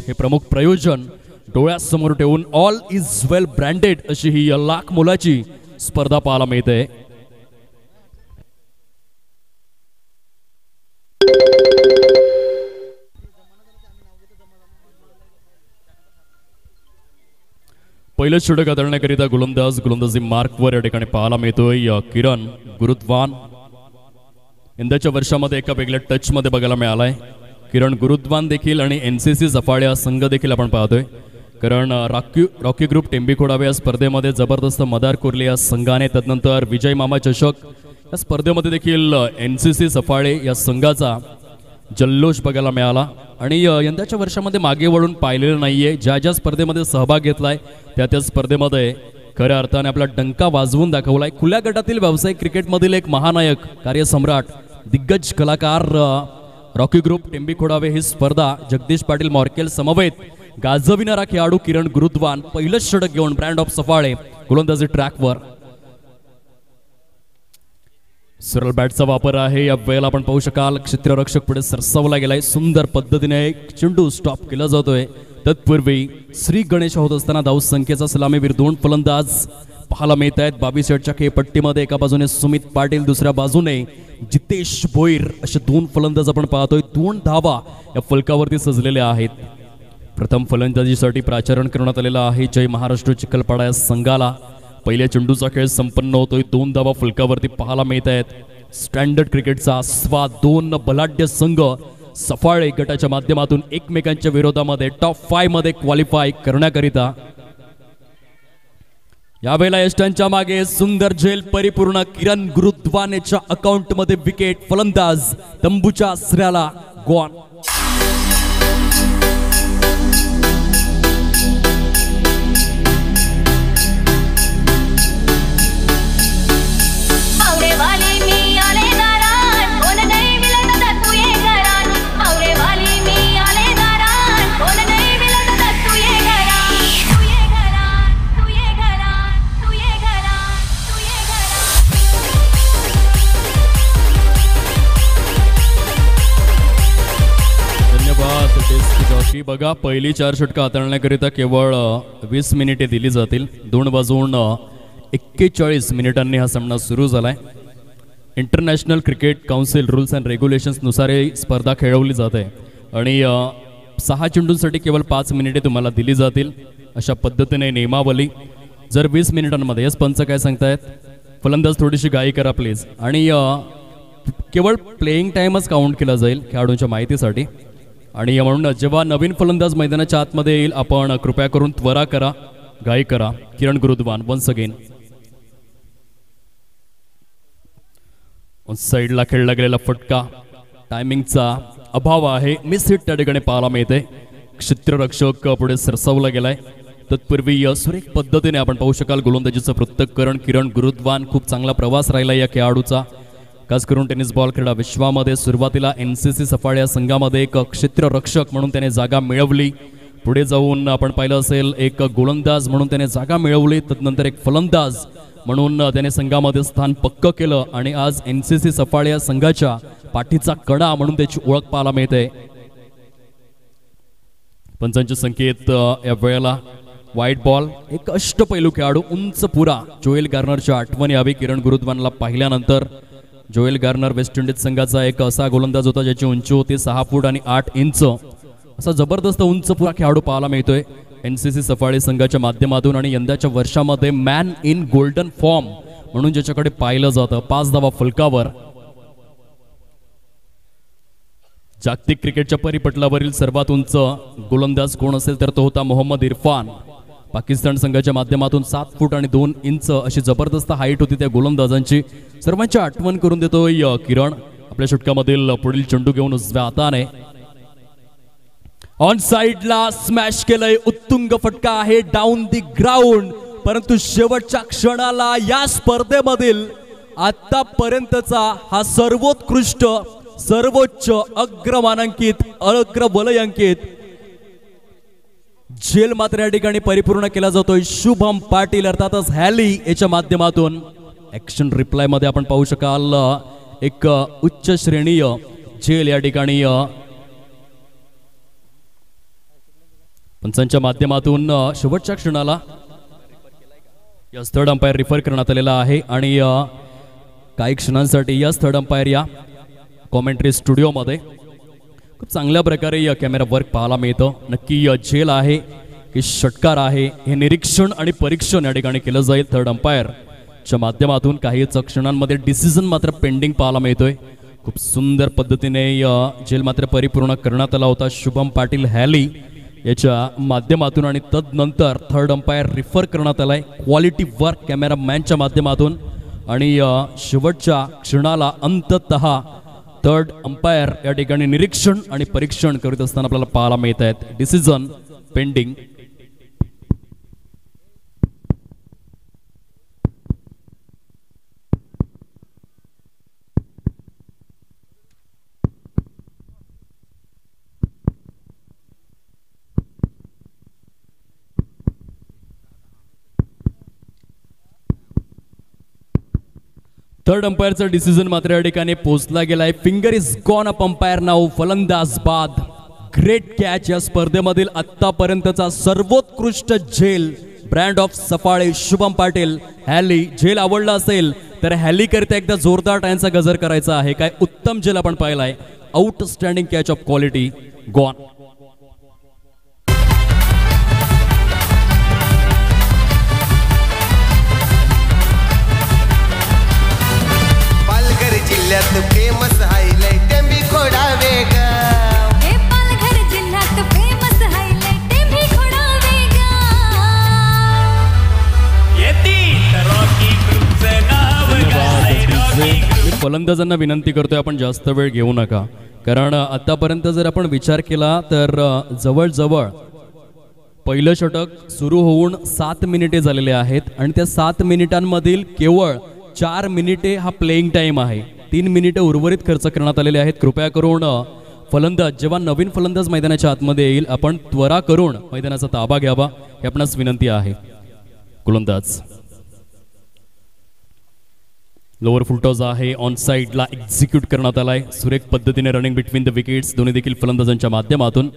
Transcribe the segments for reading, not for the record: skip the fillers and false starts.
हे प्रमुख प्रयोजन डोळ्यासमोर ठेवून ऑल इज वेल ब्रँडेड अशी ही लाख मोलाची स्पर्धा पाहायला मिळते. पहिलं षटक हाताळण्याकरिता गोलंदाजी मार्कवर या ठिकाणी पाहायला मिळतोय किरण गुरुद्वान. यंदाच्या वर्षामध्ये एका वेगळ्या टच मध्ये बघायला मिळालाय. किरण गुरुद्वान देखील आणि एनसीसी सफाळे संघ देखील आपण पाहतोय. कारण रॉकी ग्रुप टेंबीखोडावे या स्पर्धेमध्ये जबरदस्त मदार कोरली या संघाने. तदनंतर विजय मामा चषक या स्पर्धेमध्ये देखील एनसीसी सफाळे या संघाचा जल्लोष बघायला मिळाला. आणि यंदाच्या वर्षामध्ये मागे वळून पाहिलेलं नाहीये. ज्या ज्या स्पर्धेमध्ये सहभाग घेतलाय त्या स्पर्धेमध्ये खऱ्या अर्थाने आपला डंका वाजवून दाखवलाय. खुल्या गटातील व्यावसायिक क्रिकेटमधील एक महानायक, कार्यसम्राट, दिग्गज कलाकार रॉकी ग्रुप टेंबीखोडावे ही स्पर्धा जगदीश पाटील मॉर्केल समवेत गाजविणारा खेळाडू किरण गुरुद्वान पहिलंच षटक घेऊन ब्रँड ऑफ सफाळे गोलंदाजी ट्रॅकवर. सरळ बॅटचा वापर आहे. या वेळेला आपण पाहू शकाल क्षेत्ररक्षक पुढे सरसावला गेलाय. सुंदर पद्धतीने चेंडू स्टॉप केला जातोय. तत्पूर्वी श्री गणेश होत असताना धाव संख्येचा सलामीवीर दोन फलंदाज पाहायला मिळत आहेत. 22 षटच्या खेळपट्टीमध्ये एका बाजूने सुमित पाटील, दुसऱ्या बाजूने जितेश भोईर असे दोन फलंदाज आपण पाहतोय. 2 धावा या फलकावरती सजलेल्या आहेत. प्रथम फलंदाजीसाठी प्राचारण करण्यात आलेला आहे जय महाराष्ट्र चिखलपाडा या संघाला. पहिल्या चेंडूचा खेळ संपन्न होतोय. 2 धावा फलकावरती पाहायला मिळत आहेत. स्टँडर्ड क्रिकेटचा आस्वाद 2 बलाढ्य संघ सफाळे गटाच्या माध्यमातून एकमेकांच्या विरोधामध्ये टॉप 5 मध्ये क्वालिफाय करण्याकरिता. यावेळेला यष्टांच्या मागे सुंदर झेल परिपूर्ण किरण गुरुद्वानेच्या अकाउंट मध्ये विकेट. फलंदाज तंबूच्या आसऱ्याला गॉन. बघा, पहिली 4 षटकं हाताळण्याकरिता केवळ 20 मिनिटे दिली जातील. 2 वाजून 41 मिनिटांनी हा सामना सुरू झालाय. International cricket council rules and regulations नुसार ही स्पर्धा खेळवली जाते आणि 6 चेंडूंसाठी केवळ 5 मिनिटे तुम्हाला दिली जातील अशा पद्धतीने नियमावली. जर 20 मिनिटांमध्ये यस पंच काय सांगतायत, फलंदाज थोडीशी घाई करा प्लीज. आणि केवळ प्लेइंग टाइमच काउंट केला जाईल खेळाडूंच्या माहितीसाठी. आणि म्हणून जेव्हा नवीन फलंदाज मैदानाच्या आतमध्ये येईल आपण कृपया करून त्वरा करा, घाई करा. किरण गुरुद्वान वन्स अगेन साईडला खेळला गेलेला फटका, टायमिंगचा अभाव आहे. मिस हिट त्या ठिकाणी पाहायला मिळते. क्षेत्ररक्षक पुढे सरसावला गेलाय. तत्पूर्वी सुरेख पद्धतीने आपण पाहू शकाल गोलंदाजीचं पृथक्करण. किरण गुरुद्वान खूप चांगला प्रवास राहिला या खेळाडूचा. खास करून टेनिस बॉल क्रीडा विश्वामध्ये सुरुवातीला एनसीसी सफाळे या संघामध्ये एक क्षेत्ररक्षक म्हणून त्याने जागा मिळवली. पुढे जाऊन आपण पाहिलं असेल एक गोलंदाज म्हणून त्याने जागा मिळवली. तदनंतर एक फलंदाज म्हणून त्याने संघामध्ये स्थान पक्क केलं आणि आज एनसीसी सफाळे या संघाच्या पाठीचा कणा म्हणून त्याची ओळख पाहायला मिळते. पंचांचे संकेत या वेळेला व्हाईट बॉल. एक अष्टपैलू खेळाडू उंच पुरा जोएल गार्नरच्या आठवणी यावी किरण गुरुद्वानला पाहिल्यानंतर. जोएल गार्नर वेस्ट इंडिज संघाचा एक असा गोलंदाज होता ज्याची उंची होती 6 फूट आणि 8 इंच. असा जबरदस्त उंच पुरा खेळाडू पाहायला मिळतोय एनसीसी सफाळे संघाच्या माध्यमातून. आणि यंदाच्या वर्षामध्ये मॅन इन गोल्डन फॉर्म म्हणून ज्याच्याकडे पाहिलं जातं. 5 धावा फलकावर. जागतिक क्रिकेटच्या परिपटलावरील सर्वात उंच गोलंदाज कोण असेल तर तो होता मोहम्मद इरफान. पाकिस्तान संघाच्या माध्यमातून 7 फूट आणि 2 इंच अशी जबरदस्त हाईट होती त्या गोलंदाजांची. सर्वांची आठवण करून देतोय किरण. आपल्या षटकामधील पुढील चेंडू घेऊन उजव्या हाताने ऑन साइडला स्मॅश केलंय. उत्तुंग फटका आहे डाऊन दी ग्राउंड. परंतु शेवटच्या क्षणाला या स्पर्धेमधील आतापर्यंतचा हा सर्वोत्कृष्ट, सर्वोच्च, अग्रमानांकित, अग्रवलयांकित झेल मात्र या ठिकाणी परिपूर्ण केला जातोय. शुभम पाटील अर्थातच हॅली याच्या माध्यमातून. ऍक्शन रिप्लाय मध्ये आपण पाहू शकाल एक उच्च श्रेणीय झेल या ठिकाणी पंचांच्या माध्यमातून शेवटच्या क्षणाला या थर्ड अंपायर रिफर करण्यात आलेला आहे आणि काही क्षणांसाठी या थर्ड अंपायर या कॉमेंट्री स्टुडिओमध्ये खूप चांगल्या प्रकारे या कॅमेरा वर्क पाहायला मिळतं. नक्की झेल आहे की षटकार आहे हे निरीक्षण आणि परीक्षण या ठिकाणी केलं जाईल. थर्ड अंपायरच्या माध्यमातून काहीच क्षणांमध्ये डिसिजन मात्र पेंडिंग पाहायला मिळतोय. खूप सुंदर पद्धतीने झेल मात्र परिपूर्ण करण्यात आला होता शुभम पाटील हॅली याच्या माध्यमातून आणि तदनंतर थर्ड अंपायर रिफर करण्यात आलाय क्वालिटी वर्क कॅमेरामॅनच्या माध्यमातून आणि शेवटच्या क्षणाला अंततः थर्ड अंपायर या ठिकाणी निरीक्षण आणि परीक्षण करीत असताना आपल्याला पाहायला मिळत आहेत. Decision pending. थर्ड अंपायरचा डिसिजन मात्र या ठिकाणी पोहोचला गेलाय. Finger is gone up umpire now. फलंदाज बाद. Great catch. या स्पर्धेमधील आतापर्यंतचा सर्वोत्कृष्ट झेल ब्रँड ऑफ सफाळे शुभम पाटील हॅली. झेल आवडला असेल तर हॅली करता एकदा जोरदार टाळ्यांचा गजर करायचा आहे. काय उत्तम झेल आपण पाहिलाय. Outstanding catch of quality gone. Famous highlight Tembi Khoda Vegaon. हे पालघर जिल्ह्यात फेमस हायलाइट टेंबी खोडा वेगाव. येती रॉकी ग्रुपचं नाव गाय रॉकी ग्रुप. फलंदाजांना विनंती करतोय आपण जास्त वेळ घेऊ नका कारण आतापर्यंत जर आपण विचार केला तर जवळजवळ पहिलं षटक सुरू होऊन 7 मिनिटे झालेले आहेत आणि त्या 7 मिनिटांमधील केवळ 4 मिनिटे हा प्लेइंग टाइम आहे. 3 मिनिटे उर्वरित खर्च करण्यात आलेले आहेत. कृपया करून फलंदाज जेव्हा नवीन फलंदाज मैदानाच्या आतमध्ये येईल आपण त्वरा करून मैदानाचा ताबा घ्यावा हे आपणास विनंती आहे. गोलंदाज लोअर फुलटॉस आहे ऑन साइडला एक्झिक्यूट करण्यात आलाय. सुरेख पद्धतीने रनिंग बिटवीन द विकेट्स दोन्ही देखील फलंदाजांच्या माध्यमातून.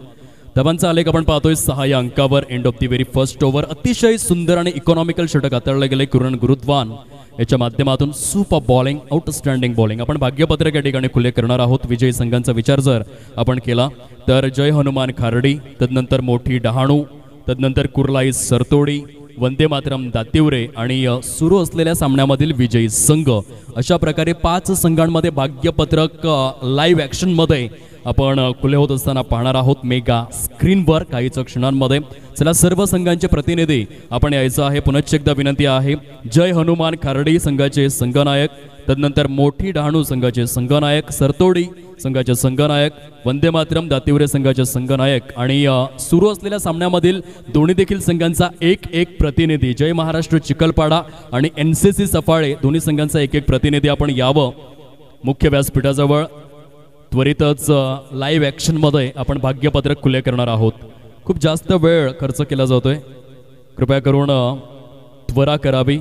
धावांचा आलेख आपण पाहतोय 6 या अंकावर. End of the very first over. अतिशय सुंदर आणि इकॉनॉमिकल षटक हाताळले गेले किरण गुरुद्वान याच्या माध्यमातून. Super bowling. Outstanding bowling. आपण भाग्यपत्रक या ठिकाणी खुले करणार आहोत. विजयी संघांचा विचार जर आपण केला तर जय हनुमान खारडी, तदनंतर मोठी डहाणू, तदनंतर कुर्लाई सरतोडी, वंदे मातरम दातिवरे आणि सुरू असलेल्या सामन्यामधील विजयी संघ अशा प्रकारे 5 संघांमध्ये भाग्यपत्रक लाईव्ह ॲक्शनमध्ये आपण खुले होत असताना पाहणार आहोत मेगा स्क्रीनवर काहीच क्षणांमध्ये. चला सर्व संघांचे प्रतिनिधी आपण यायचं आहे. पुनश्च एकदा विनंती आहे. जय हनुमान खारडी संघाचे संघनायक, तदनंतर मोठी डहाणू संघाचे संघनायक, सरतोडी संघाचे संघनायक, वंदे मातरम दातिवरे संघाचे संघनायक आणि सुरू असलेल्या सामन्यामधील दोन्ही देखील संघांचा एक प्रतिनिधी. जय महाराष्ट्र चिखलपाडा आणि NCC सफाळे दोन्ही संघांचा एक प्रतिनिधी आपण यावं मुख्य व्यासपीठाजवळ. त्वरितच लाईव्ह ॲक्शनमध्ये आपण भाग्यपत्रक खुले करणार आहोत. खूप जास्त वेळ खर्च केला जातोय. कृपया करून त्वरा करावी.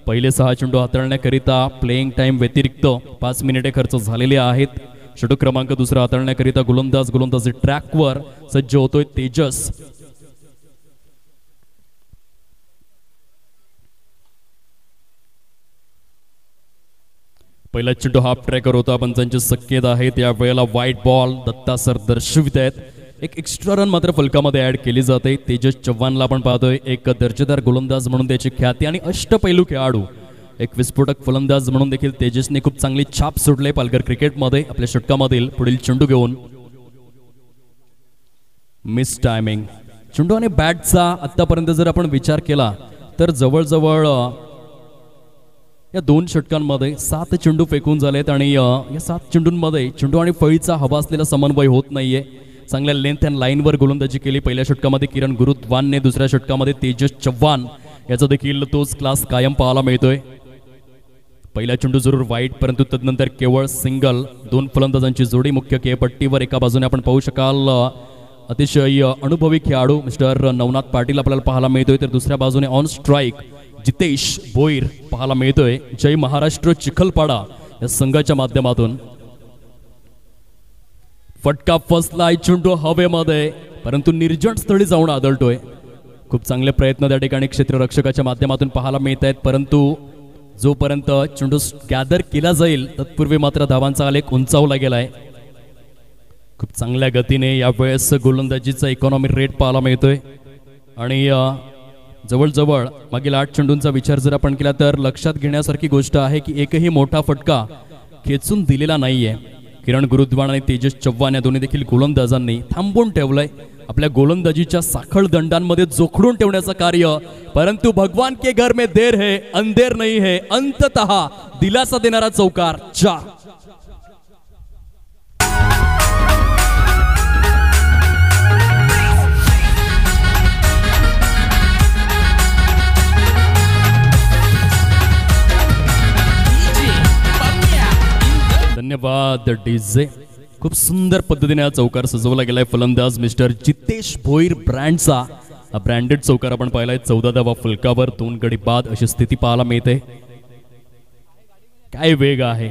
पहिले 6 चेंडू हाताळण्याकरिता प्लेइंग टाइम व्यतिरिक्त 5 मिनिटे खर्च झालेले आहेत. षटक क्रमांक 2 हाताळण्याकरिता गोलंदाजी ट्रॅकवर सज्ज होतोय तेजस. पहिला चेंडू हाफ ट्रॅकर होता. पंचांचे संकेत आहेत या वेळेला व्हाईट बॉल दत्ता सर दर्शवित आहेत. एक एक्स्ट्रा रन मात्र फलकामध्ये ऍड केली जाते. तेजस चव्हाणला आपण पाहतोय एक दर्जेदार गोलंदाज म्हणून त्याची ख्याती आणि अष्टपैलू खेळाडू, एक विस्फोटक फलंदाज म्हणून देखील तेजसने खूप चांगली छाप सोडले पालघर क्रिकेटमध्ये. आपल्या षटकामधील पुढील चेंडू घेऊन मिस टायमिंग. चेंडू आणि बॅटचा आतापर्यंत जर आपण विचार केला तर जवळजवळ या 2 षटकांमध्ये 7 चेंडू फेकून झालेत आणि या 7 चेंडूंमध्ये चेंडू आणि फळीचा हवा असलेला समन्वय होत नाहीये. चांगल्या लेंथ अँड लाईनवर गोलंदाजी केली. पहिल्या षटकामध्ये किरण गुरुद्वानने, दुसऱ्या षटकामध्ये तेजस चव्हाण याचा देखील तोच क्लास कायम पाहायला मिळतोय. पहिला चेंडू जरूर वाईट परंतु तदनंतर केवळ सिंगल. 2 फलंदाजांची जोडी मुख्य खेळपट्टीवर. एका बाजूने आपण पाहू शकाल अतिशय अनुभवी खेळाडू मिस्टर नवनाथ पाटील आपल्याला पाहायला मिळतोय तर दुसऱ्या बाजूने ऑन स्ट्राईक जितेश भोईर पाहायला मिळतोय जय महाराष्ट्र चिखलपाडा या संघाच्या माध्यमातून. फटका फसलाय. चेंडू हवेमध्ये परंतु निर्जन स्थळी जाऊन आदळतोय. खूप चांगले प्रयत्न त्या ठिकाणी क्षेत्ररक्षकाच्या माध्यमातून पाहायला मिळत आहेत, परंतु जोपर्यंत चेंडू गॅदर केला जाईल तत्पूर्वी मात्र धावांचा आलेख उंचावला गेलाय. खूप चांगल्या गतीने यावेळेस गोलंदाजीचा इकॉनॉमी रेट पाहायला मिळतोय आणि जवळजवळ मागील 8 चेंडूंचा विचार जर आपण केला तर लक्षात घेण्यासारखी गोष्ट आहे की एकही मोठा फटका खेचून दिलेला नाहीये. किरण गुरुद्वान आणि तेजस चव्हाण या दोन्ही देखील गोलंदाजांनी थांबून ठेवलंय आपल्या गोलंदाजीच्या साखळ दंडांमध्ये जोखडून ठेवण्याचं कार्य. परंतु भगवान के घर में देर है अंधेर नहीं है, अंततः दिलासा देणारा चौकार 4. धन्यवाद डीजे. खूप सुंदर पद्धतीने हा चौकार सजवला गेलाय. फलंदाज मिस्टर जितेश भोईर ब्रँडचा हा ब्रँडेड चौकार आपण पाहिलाय. 14 धावा फलकावर 2 गडी बाद अशी स्थिती पाहायला मिळते. काय वेग आहे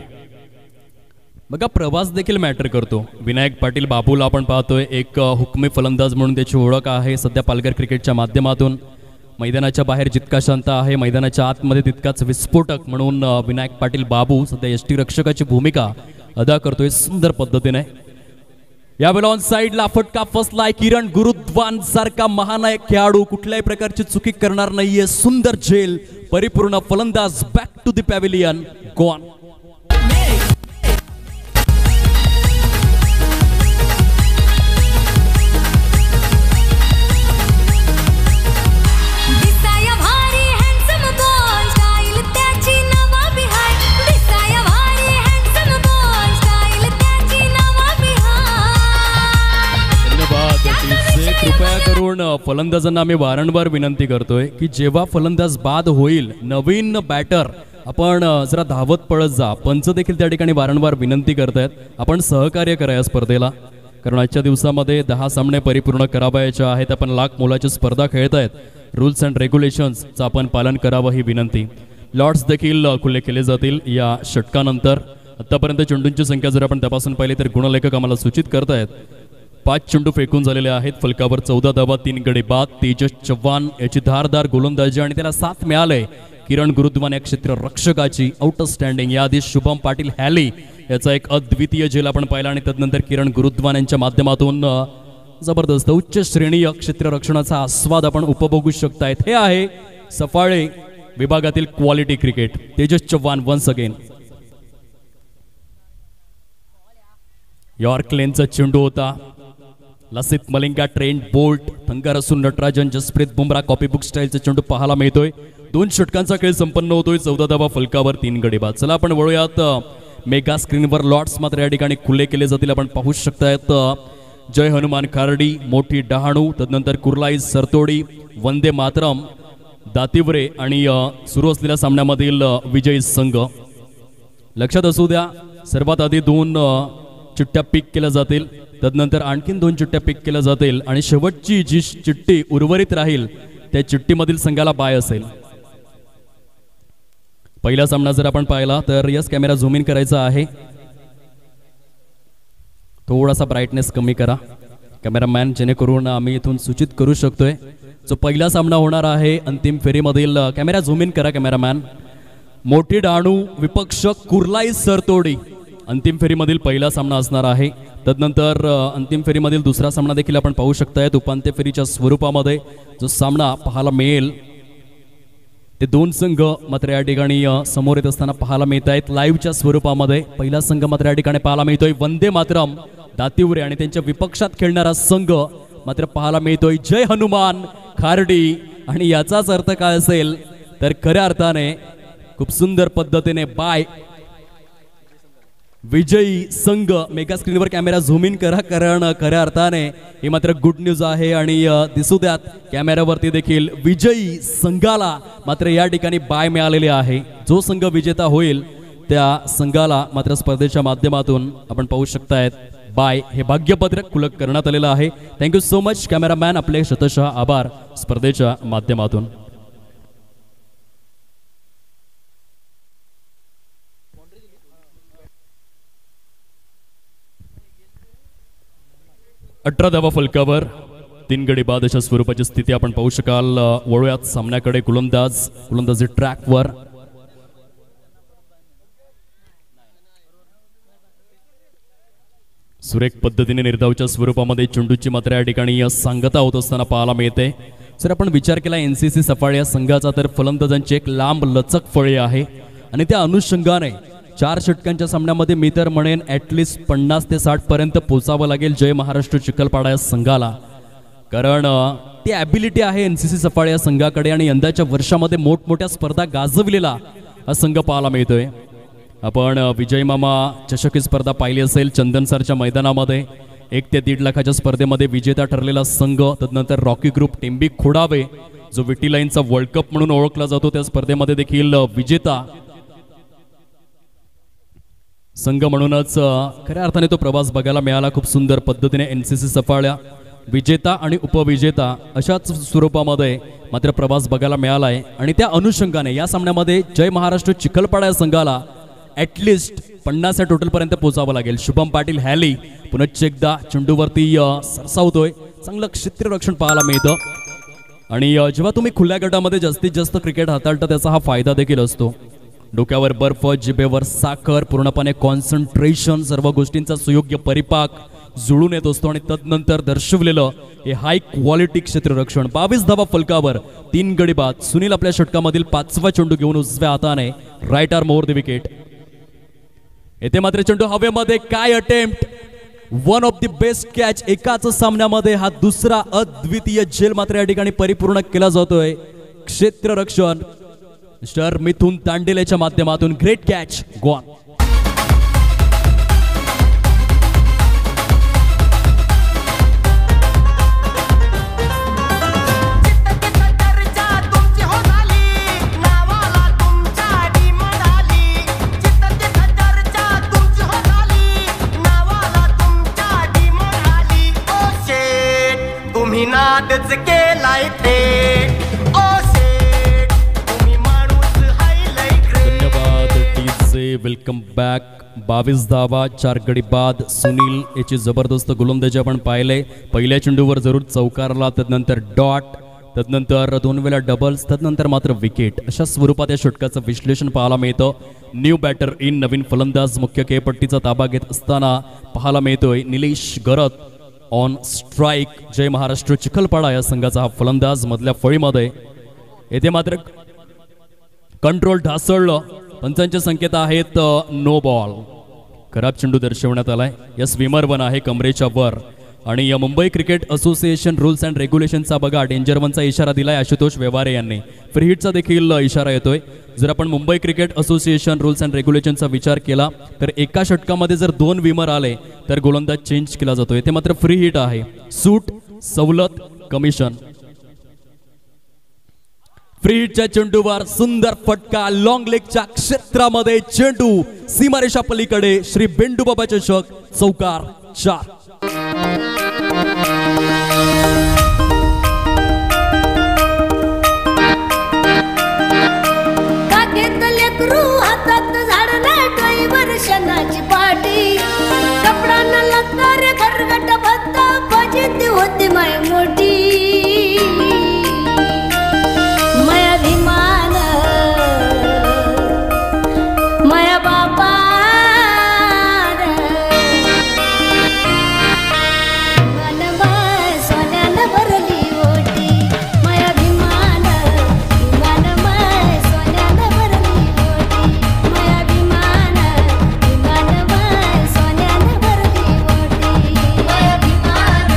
बघा. प्रवास देखील मॅटर करतो. विनायक पाटील बाबूला आपण पाहतोय एक हुकमी फलंदाज म्हणून त्याची ओळख आहे. सध्या पालघर क्रिकेटच्या माध्यमातून मैदानाच्या बाहेर जितका शांत आहे मैदानाच्या आतमध्ये तितकाच विस्फोटक म्हणून विनायक पाटील बाबू सध्या यष्टी रक्षकाची भूमिका अदा करतोय सुंदर पद्धतीने. यावेळेला ऑन साइडला फटका फसलाय. किरण गुरुद्वान सारखा महानायक खेळाडू कुठल्याही प्रकारची चुकी करणार नाहीये. सुंदर झेल परिपूर्ण फलंदाज back to the pavilion gone. कृपया करून फलंदाजांना आम्ही वारंवार विनंती करतोय की जेव्हा फलंदाज बाद होईल नवीन बॅटर आपण जरा धावत पळत जा. पंच देखील त्या ठिकाणी वारंवार विनंती करतायत आपण सहकार्य करा या स्पर्धेला, कारण आजच्या दिवसामध्ये 10 सामने परिपूर्ण करावायचे आहेत. आपण लाख मोलाची स्पर्धा खेळतायत. रूल्स अँड रेग्युलेशन्सचं आपण पालन करावं ही विनंती. लॉट्स देखील खुले केले जातील या षटकानंतर. आतापर्यंत चेंडूंची संख्या जर आपण तपासून पाहिली तर गुणलेखक आम्हाला सूचित करतायत 5 चेंडू फेकून झालेले आहेत. फलकावर 14 धावा 3 गडी बाद. तेजस चव्हाण याची धारदार गोलंदाजी आणि त्याला साथ मिळाले किरण गुरुद्वान या क्षेत्र रक्षकाची आउटस्टँडिंग. याआधी शुभम पाटील हॅली याचा एक अद्वितीय झेल आपण पाहिला आणि त्यानंतर किरण गुरुद्वान यांच्या माध्यमातून जबरदस्त उच्च श्रेणीय क्षेत्ररक्षणाचा आस्वाद आपण उपभोगू शकतायत. हे आहे सफाळे विभागातील quality cricket. Tejas Chavan once again. Yorker लेनचा चेंडू होता. Lasith Malinga, Trent Boult, Thangarasu Natarajan, Jasprit Bumrah copybook स्टाईलचा चेंडू पाहायला मिळतोय. 2 षटकांचा खेळ संपन्न होतोय. 14 धावा फलकावर 3 गडी बाद. चला आपण वळूयात मेगा स्क्रीनवर. लॉट्स मात्र या ठिकाणी खुले केले जातील. आपण पाहू शकतायत जय हनुमान खार्डी, मोठी डहाणू, तदनंतर कुर्लाई सरतोडी, वंदे मातरम, दातिवरे आणि सुरू असलेल्या सामन्यामधील विजयी संघ. लक्षात असू द्या सर्वात आधी 2 चिठ्ठ्या पिक केल्या जातील, तदनंतर आणखीन 2 चिठ्ठ्या पिक केल्या जातील आणि शेवटची जी चिठ्ठी उर्वरित राहील त्या चिठ्ठीमधील संघाला बाय असेल. पहिला सामना जर आपण पाहिला तर यस कॅमेरा झूम इन करायचा आहे. थोडासा ब्राईटनेस कमी करा कॅमेरामॅन, जेणेकरून आम्ही इथून सूचित करू शकतोय जो पहिला सामना होणार आहे अंतिम फेरीमधील. कॅमेरा झूम इन करा कॅमेरामॅन. मोठी डहाणू विपक्ष कुर्लाई सरतोडी अंतिम फेरीमधील पहिला सामना असणार आहे. तदनंतर अंतिम फेरीमधील दुसरा सामना देखील आपण पाहू शकतायत. उपांत्य फेरीच्या स्वरूपामध्ये जो सामना पाहायला मिळेल ते 2 संघ मात्र या ठिकाणी समोर येत असताना पाहायला मिळत आहेत लाईव्हच्या स्वरूपामध्ये. पहिला संघ मात्र या ठिकाणी पाहायला मिळतोय वंदे मातरम दातिवरे आणि त्यांच्या विपक्षात खेळणारा संघ मात्र पाहायला मिळतोय जय हनुमान खार्डी. आणि याचाच अर्थ काय असेल तर खऱ्या अर्थाने खूप सुंदर पद्धतीने बाय विजयी संघ. मेगा स्क्रीनवर कॅमेरा झूम इन करा, कारण खऱ्या अर्थाने ही मात्र गुड न्यूज आहे. आणि दिसू द्यात कॅमेऱ्यावरती देखील विजयी संघाला मात्र या ठिकाणी बाय मिळालेले आहे. जो संघ विजेता होईल त्या संघाला मात्र स्पर्धेच्या माध्यमातून आपण पाहू शकतायत बाय हे भाग्यपत्रक खुलक करण्यात आलेलं आहे. थँक्यू सो मच कॅमेरामॅन, आपले शतशः आभार स्पर्धेच्या माध्यमातून. अठरा धावा फलकावर तीन गडी बाद अशा स्वरूपाची स्थिती आपण पाहू शकाल. वळूयात सामन्याकडे. गोलंदाजी ट्रॅकवर. सुरेख पद्धतीने निर्धावच्या स्वरूपामध्ये चेंडूची मात्र या ठिकाणी सांगता होत असताना पाहायला मिळते. जर आपण विचार केला एनसीसी सफाळे या संघाचा तर फलंदाजांची एक लांब लचक फळी आहे आणि त्या अनुषंगाने 4 षटकांच्या सामन्यामध्ये मी तर म्हणेन ॲटलिस्ट 50 ते 60 पर्यंत पोचावं लागेल जय महाराष्ट्र चिखलपाडा या संघाला. कारण ती ॲबिलिटी आहे एनसीसी सफाळे या संघाकडे आणि यंदाच्या वर्षामध्ये मोठमोठ्या स्पर्धा गाजविलेला हा संघ पाहायला मिळतोय. आपण विजय मामा चषक ही स्पर्धा पाहिली असेल चंदनसरच्या मैदानामध्ये. 1 ते 1.5 लाखाच्या स्पर्धेमध्ये विजेता ठरलेला संघ. तदनंतर रॉकी ग्रुप टेंबी खोडावे जो विटी लाईनचा वर्ल्ड कप म्हणून ओळखला जातो त्या स्पर्धेमध्ये देखील विजेता संघ म्हणूनच खऱ्या अर्थाने तो प्रवास बघायला मिळाला. खूप सुंदर पद्धतीने एनसीसी सफाळ्या विजेता आणि उपविजेता अशाच स्वरूपामध्ये मात्र प्रवास बघायला मिळाला आहे. आणि त्या अनुषंगाने या सामन्यामध्ये जय महाराष्ट्र चिखलपाडा या संघाला ॲटलिस्ट 50 या टोटलपर्यंत पोचावं लागेल. शुभम पाटील हॅली पुनश्च एकदा चेंडूवरती सरसावतोय. चांगलं क्षेत्ररक्षण पाहायला मिळतं आणि जेव्हा तुम्ही खुल्या गटामध्ये जास्तीत जास्त क्रिकेट हाताळता त्याचा हा फायदा देखील असतो. डोक्यावर बर्फ, जिभेवर साखर, पूर्णपणे कॉन्सन्ट्रेशन, सर्व गोष्टींचा सुयोग्य परिपाक जुळून येत असतो आणि तदनंतर दर्शवलेलं हे हाय क्वालिटी क्षेत्ररक्षण. 22 धावा फलकावर 3 गडी बाद. सुनील आपल्या षटकामधील 5वा चेंडू घेऊन उजव्या हाताने right arm over the wicket. येथे मात्र चेंडू हवेमध्ये. काय attempt. One of the best catch. एकाच सामन्यामध्ये हा दुसरा अद्वितीय झेल मात्र या ठिकाणी परिपूर्ण केला जातोय. क्षेत्ररक्षण मिस्टर मिथुन तांडेलेच्या माध्यमातून. Great catch. गॉन. नादच केलाय थेट. ओ शेट तुम्ही माणूस हायलाय ग्रेट. धन्यवाद टीचे. Welcome back. 22 धावा 4 गडी बाद. सुनील याची जबरदस्त गोलंदाजी आपण पाहिले. पहिल्या चेंडूवर जरूर चौकारला, तदनंतर डॉट, तदनंतर 2 वेळा डबल्स, तदनंतर मात्र विकेट. अशा स्वरूपात या षटकाचं विश्लेषण पाहायला मिळतं. New batter in. नवीन फलंदाज मुख्य खेळपट्टीचा ताबा घेत असताना पाहायला मिळतोय निलेश गरत ऑन स्ट्राईक. जय महाराष्ट्र चिखलपाडा या संघाचा हा फलंदाज मधल्या फळीमध्ये. येथे मात्र कंट्रोल ढासळलं. पंचांचे संकेत आहेत नो बॉल. खराब चेंडू दर्शवण्यात आलाय. या स्विमर वन आहे कमरेच्या वर. आणि या Mumbai cricket association rules and रेग्युलेशनचा बघा डेंजर वनचा इशारा दिलाय आशुतोष व्यवहारे यांनी. फ्री हिटचा देखील इशारा येतोय. जर आपण Mumbai cricket association rules and रेग्युलेशनचा विचार केला तर एका षटकामध्ये जर 2 विमर आले तर गोलंदाज चेंज केला जातो. इथे मात्र फ्री हिट आहे. सूट, सवलत, कमिशन. फ्री हिटच्या चेंडूवर सुंदर फटका. लॉंग लेगच्या क्षेत्रामध्ये चेंडू सीमारेषा पलीकडे. श्री बेंडूबाबा चषक. चौकार 4. हातात झाड नाही वर्षणाची पाठी. कपडा न लागता रे खरगट भत्ता. फजिती होती माय मोठी. माया विमान माया बापा. सोन्यानं भरली ओटी. माया विमान विमान माय सोन्यानं भरली ओटी. माया विमान विमान माय सोन्यानं भरली ओटी. माया विमान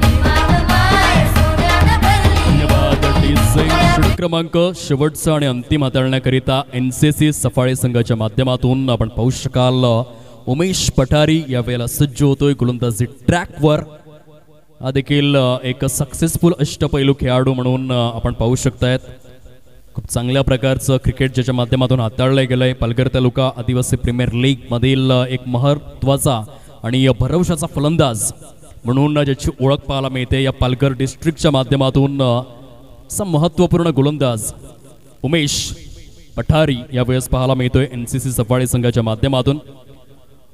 विमान माय सोन्यानं भरली षटक क्रमांक शेवटचा आणि अंतिम हाताळण्याकरिता एनसीसी सफाळे संघाच्या माध्यमातून आपण पाहू शकाल उमेश पठारी यावेळेला सज्ज होतोय गोलंदाजी ट्रॅकवर. हा देखील एक सक्सेसफुल अष्टपैलू खेळाडू म्हणून आपण पाहू शकतायत. खूप चांगल्या प्रकारचं क्रिकेट ज्याच्या माध्यमातून हाताळलं गेलंय. पालघर तालुका आदिवासी प्रीमियर लीग मधील एक महत्त्वाचा आणि भरवशाचा फलंदाज म्हणून ज्याची ओळख पाहायला मिळते या पालघर डिस्ट्रिक्टच्या माध्यमातून. असा महत्त्वपूर्ण गोलंदाज उमेश पठारी यावेळेस पाहायला मिळतोय एनसीसी सफाळे संघाच्या माध्यमातून.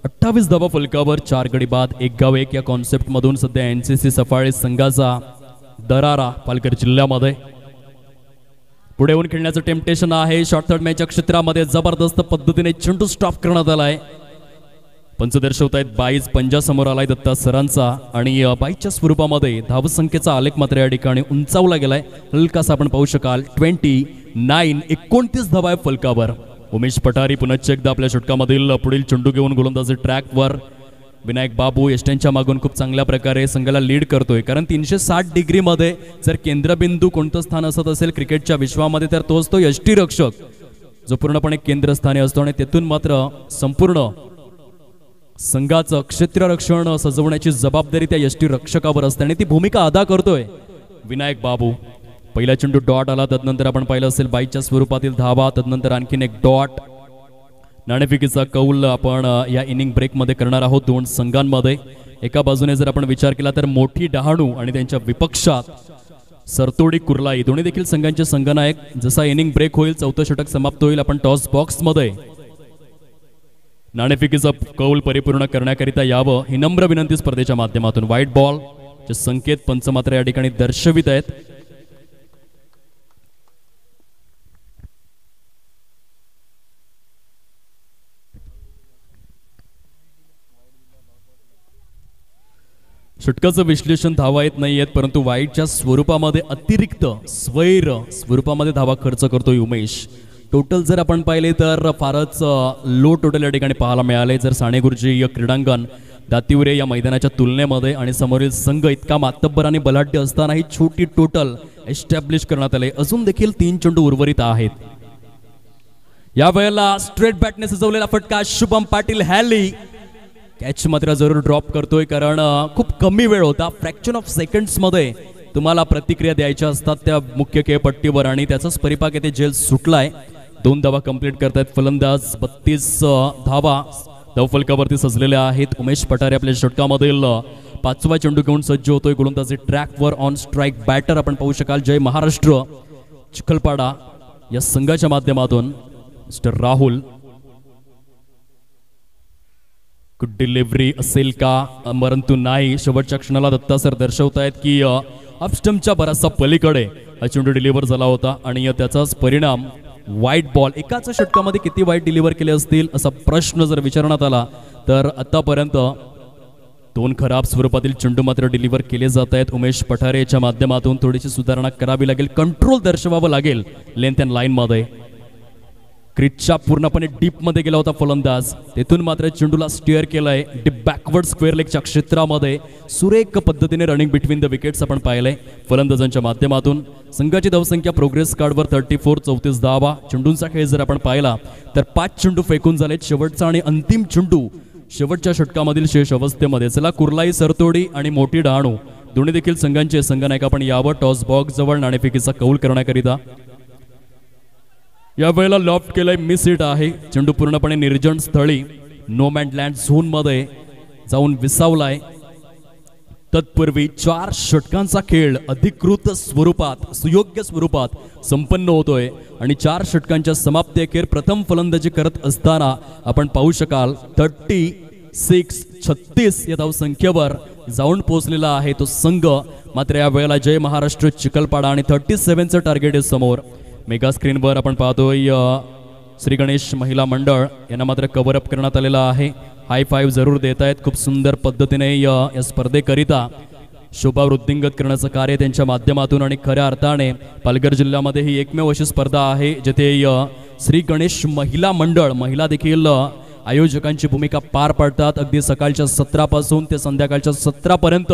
28 धावा फलकावर 4 गडी बाद 1 गाव 1 या कॉन्सेप्टमधून सध्या एनसीसी सफाळे संघाचा दरारा पालघर जिल्ह्यामध्ये. पुढे येऊन खेळण्याचं टेम्पटेशन आहे. शॉर्ट थर्ड मॅचच्या क्षेत्रामध्ये जबरदस्त पद्धतीने चेंडू स्टॉप करण्यात आलाय. पंच दर्शवत आहेत 22 पंजा समोर आलाय दत्ता सरांचा आणि 22च्या स्वरूपामध्ये धावसंख्येचा आलेख मात्र या ठिकाणी उंचावला गेलाय. हलकासा आपण पाहू शकाल 29 धावा आहे फलकावर. उमेश पठारी पुन्हा एकदा आपल्या षटकामधील पुढील चेंडू घेऊन गोलंदाजी ट्रॅकवर. विनायक बाबू यष्ट्यांच्या मागून खूप चांगल्या प्रकारे संघाला लीड करतोय, कारण 360 डिग्रीमध्ये जर केंद्रबिंदू कोणतं स्थान असत असेल क्रिकेटच्या विश्वामध्ये तर तोच तो यष्टीरक्षक, जो पूर्णपणे केंद्रस्थानी असतो आणि तेथून मात्र संपूर्ण संघाचं क्षेत्ररक्षण सजवण्याची जबाबदारी त्या यष्टीरक्षकावर असते आणि ती भूमिका अदा करतोय विनायक बाबू. पहिला चेंडू डॉट आला, तदनंतर आपण पाहिलं असेल 22च्या स्वरूपातील धावा, तदनंतर आणखीन एक डॉट. नाणेफेकीचा कौल आपण या इनिंग ब्रेकमध्ये करणार आहोत दोन संघांमध्ये. एका बाजूने जर आपण विचार केला तर मोठी डहाणू आणि त्यांच्या विपक्षात सरतोडी कुर्लाई दोन्ही देखील संघांचे संघनायक. जसा इनिंग ब्रेक होईल, चौथं षटक समाप्त होईल, आपण टॉस बॉक्समध्ये नाणेफेकीचा कौल परिपूर्ण करण्याकरिता यावं ही नम्र विनंती स्पर्धेच्या माध्यमातून. व्हाईट बॉल चे संकेत पंच मात्र या ठिकाणी दर्शवित आहेत. षटकाचं विश्लेषण धावा येत नाही आहेत, परंतु वाईटच्या स्वरूपामध्ये अतिरिक्त स्वैर स्वरूपामध्ये धावा खर्च करतोय उमेश. टोटल जर आपण पाहिले तर फारच लो टोटल या ठिकाणी पाहायला मिळाले. जर साणेगुरुजी क्रीडांगण दातिवरे या मैदानाच्या तुलनेमध्ये आणि समोरील संघ इतका मातब्बर आणि बलाढ्य असतानाही छोटी टोटल एस्टॅब्लिश करण्यात आले. अजून देखील 3 चेंडू उर्वरित आहेत. या वेळेला स्ट्रेट बॅटने सजवलेला फटका शुभम पाटील हॅली कॅच मात्र जरूर ड्रॉप करतोय, कारण खूप कमी वेळ होता. फ्रॅक्शन ऑफ सेकंड्स मध्ये तुम्हाला प्रतिक्रिया द्यायच्या असतात त्या मुख्य खेळपट्टीवर आणि त्याचाच परिपाक येथे जेल सुटलाय. 2 धावा कंप्लीट करतायत फलंदाज. 32 धावा धावफलकावरती सजलेल्या आहेत. उमेश पठारे आपल्या षटकामधील 5वा चेंडू घेऊन सज्ज होतोय गोलंदाजी ट्रॅकवर. ऑन स्ट्राईक बॅटर आपण पाहू शकाल जय महाराष्ट्र चिखलपाडा या संघाच्या माध्यमातून मिस्टर राहुल. डिलिव्हरी असेल का, परंतु नाही. शेवटच्या क्षणाला दत्ता सर दर्शवतायत की ऑफस्टम्पच्या बराचसा पलीकडे हा चेंडू डिलिव्हर झाला होता आणि त्याचाच परिणाम व्हाईट बॉल. एकाच षटकामध्ये किती वाईट डिलिव्हर केले असतील असा प्रश्न जर विचारण्यात आला तर आतापर्यंत 2 खराब स्वरूपातील चेंडू मात्र डिलिव्हर केले जात आहेत. उमेश पठारेच्या माध्यमातून थोडीशी सुधारणा करावी लागेल, कंट्रोल दर्शवावं लागेल लेंथ अँड लाईनमध्ये. क्रिचच्या पूर्णपणे डीप मध्ये गेला होता फलंदाज, तेथून मात्र चेंडूला स्टिअर केलाय डीप बॅकवर्ड स्क्वेअर लेगच्या क्षेत्रामध्ये. सुरेख पद्धतीने रनिंग बिटवीन द विकेट्स आपण पाहिलंय फलंदाजांच्या माध्यमातून. संघाची धावसंख्या प्रोग्रेस कार्डवर 34 34 धावा. चेंडूंचा खेळ जर आपण पाहिला तर 5 चेंडू फेकून झालेत. शेवटचा आणि अंतिम चेंडू शेवटच्या षटकामधील शेष अवस्थेमध्ये. चला कुर्लाई सरतोडी आणि मोठी डहाणू दोन्ही देखील संघांचे संघनायक आपण यावं टॉस बॉक्स जवळ नाणेफेकीचा कौल करण्याकरिता. या वेळेला लॉफ्ट केलंय, मिस हिट आहे. चेंडू पूर्णपणे निर्जन स्थळी नो मॅन लँड झोन मध्ये जाऊन विसावलाय. तत्पूर्वी 4 षटकांचा खेळ अधिकृत स्वरूपात सुयोग्य स्वरूपात संपन्न होतोय आणि 4 षटकांच्या समाप्ती अखेर प्रथम फलंदाजी करत असताना आपण पाहू शकाल 36 या धावसंख्येवर जाऊन पोहोचलेला आहे तो संघ. मात्र या वेळेला जय महाराष्ट्र चिखलपाडा आणि 37चं टार्गेट आहे समोर. मेगा स्क्रीनवर आपण पाहतोय श्री गणेश महिला मंडळ यांना मात्र कव्हर अप करण्यात आलेला आहे. हाय फाईव्ह जरूर देत आहेत. खूप सुंदर पद्धतीने या स्पर्धेकरिता शोभा वृद्धिंगत करण्याचं कार्य त्यांच्या माध्यमातून आणि खऱ्या अर्थाने पालघर जिल्ह्यामध्ये ही एकमेव अशी स्पर्धा आहे जिथे श्री गणेश महिला मंडळ महिला देखील आयोजकांची भूमिका पार पाडतात. अगदी सकाळच्या 17 पासून ते संध्याकाळच्या 17 पर्यंत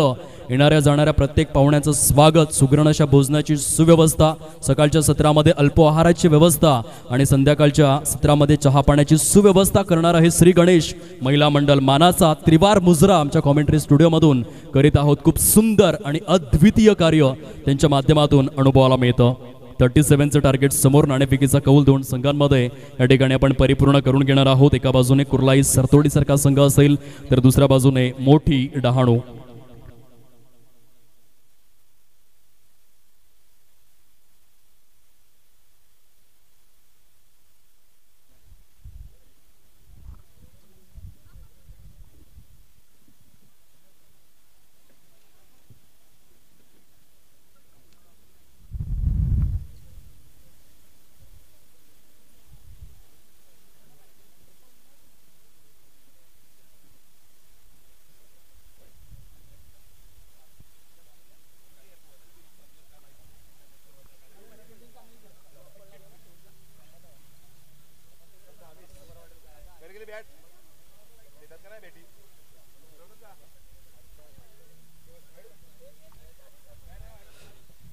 येणाऱ्या जाणाऱ्या प्रत्येक पाहुण्याचं स्वागत, सुग्रण अशा भोजनाची सुव्यवस्था, सकाळच्या सत्रामध्ये अल्पोआहाराची व्यवस्था आणि संध्याकाळच्या सत्रामध्ये चहा पाण्याची सुव्यवस्था करणारा हे श्री गणेश महिला मंडळ. मानाचा त्रिवार मुजरा आमच्या कॉमेंट्री स्टुडिओमधून करीत आहोत. खूप सुंदर आणि अद्वितीय कार्य त्यांच्या माध्यमातून अनुभवाला मिळतं. 37चं टार्गेट समोर. नाणेफेकीचा कौल 2 संघांमध्ये या ठिकाणी आपण परिपूर्ण करून घेणार आहोत. एका बाजूने कुर्लाई सरतोडी सारखा संघ असेल तर दुसऱ्या बाजूने मोठी डहाणू.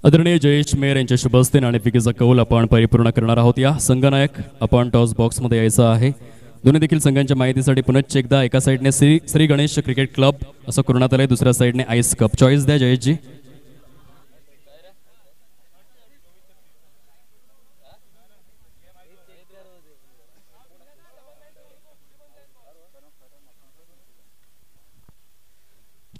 आदरणीय जयेश मेहर यांच्या शुभ हस्ते नाणेफेकीचा कौल आपण परिपूर्ण करणार आहोत. या संघनायक आपण टॉस बॉक्समध्ये यायचं आहे. दोन्ही देखील संघांच्या माहितीसाठी पुनश्च एकदा एका साईडने श्री गणेश क्रिकेट क्लब असं करण्यात आलंय, दुसऱ्या साईडने आईस कप. चॉईस द्या जयेशजी.